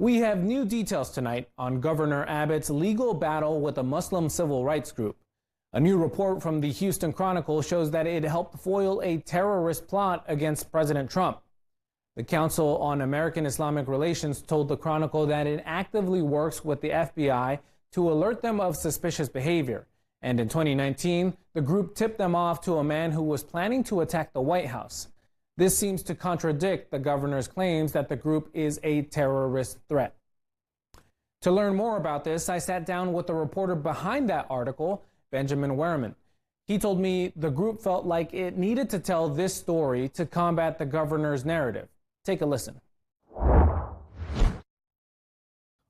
We have new details tonight on Governor Abbott's legal battle with a Muslim civil rights group. A new report from the Houston Chronicle shows that it helped foil a terrorist plot against President Trump. The Council on American Islamic Relations told the Chronicle that it actively works with the FBI to alert them of suspicious behavior. And in 2019, the group tipped them off to a man who was planning to attack the White House. This seems to contradict the governor's claims that the group is a terrorist threat. To learn more about this, I sat down with the reporter behind that article, Benjamin Wehrman. He told me the group felt like it needed to tell this story to combat the governor's narrative. Take a listen.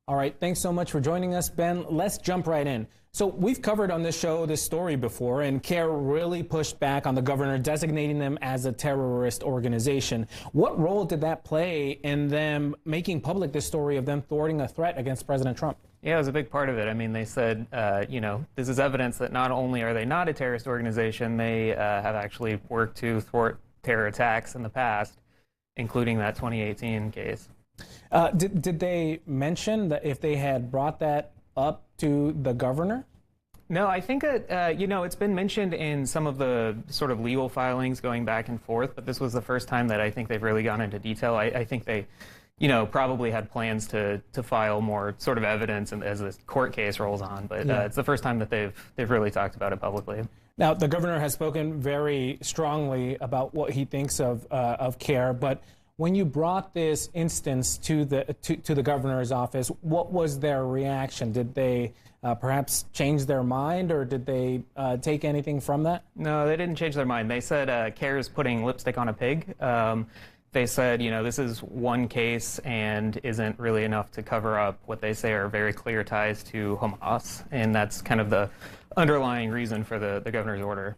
All right, thanks so much for joining us, Ben. Let's jump right in. So we've covered on this show this story before, and CAIR really pushed back on the governor designating them as a terrorist organization. What role did that play in them making public this story of them thwarting a threat against President Trump? Yeah, it was a big part of it. I mean, they said, this is evidence that not only are they not a terrorist organization, they have actually worked to thwart terror attacks in the past, including that 2018 case. Did they mention that if they had brought that up to the governor? No, I think that, it's been mentioned in some of the sort of legal filings going back and forth, but this was the first time that I think they've really gone into detail. I think they, probably had plans to file more sort of evidence as this court case rolls on, but it's the first time that they've really talked about it publicly. Now, the governor has spoken very strongly about what he thinks of CAIR, but when you brought this instance to the governor's office, what was their reaction? Did they perhaps change their mind, or did they take anything from that? No, they didn't change their mind. They said CAIR is putting lipstick on a pig. They said, this is one case and isn't really enough to cover up what they say are very clear ties to Hamas, and that's kind of the underlying reason for the governor's order.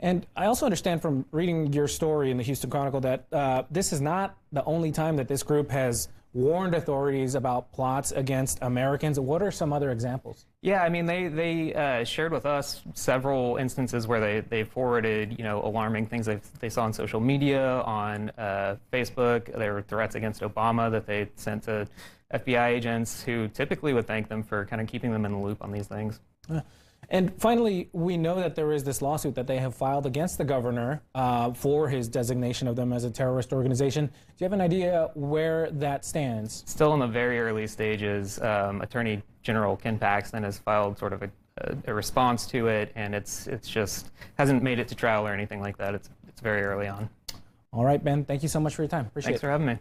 And I also understand from reading your story in the Houston Chronicle that this is not the only time that this group has warned authorities about plots against Americans. What are some other examples? Yeah, I mean, they shared with us several instances where they forwarded, alarming things they saw on social media, on Facebook. There were threats against Obama that they sent to FBI agents who typically would thank them for kind of keeping them in the loop on these things. And finally, we know that there is this lawsuit that they have filed against the governor for his designation of them as a terrorist organization. Do you have an idea where that stands? Still in the very early stages. Attorney General Ken Paxton has filed sort of a response to it, and it's just hasn't made it to trial or anything like that. It's very early on. All right, Ben, thank you so much for your time. Appreciate it. Thanks for having me.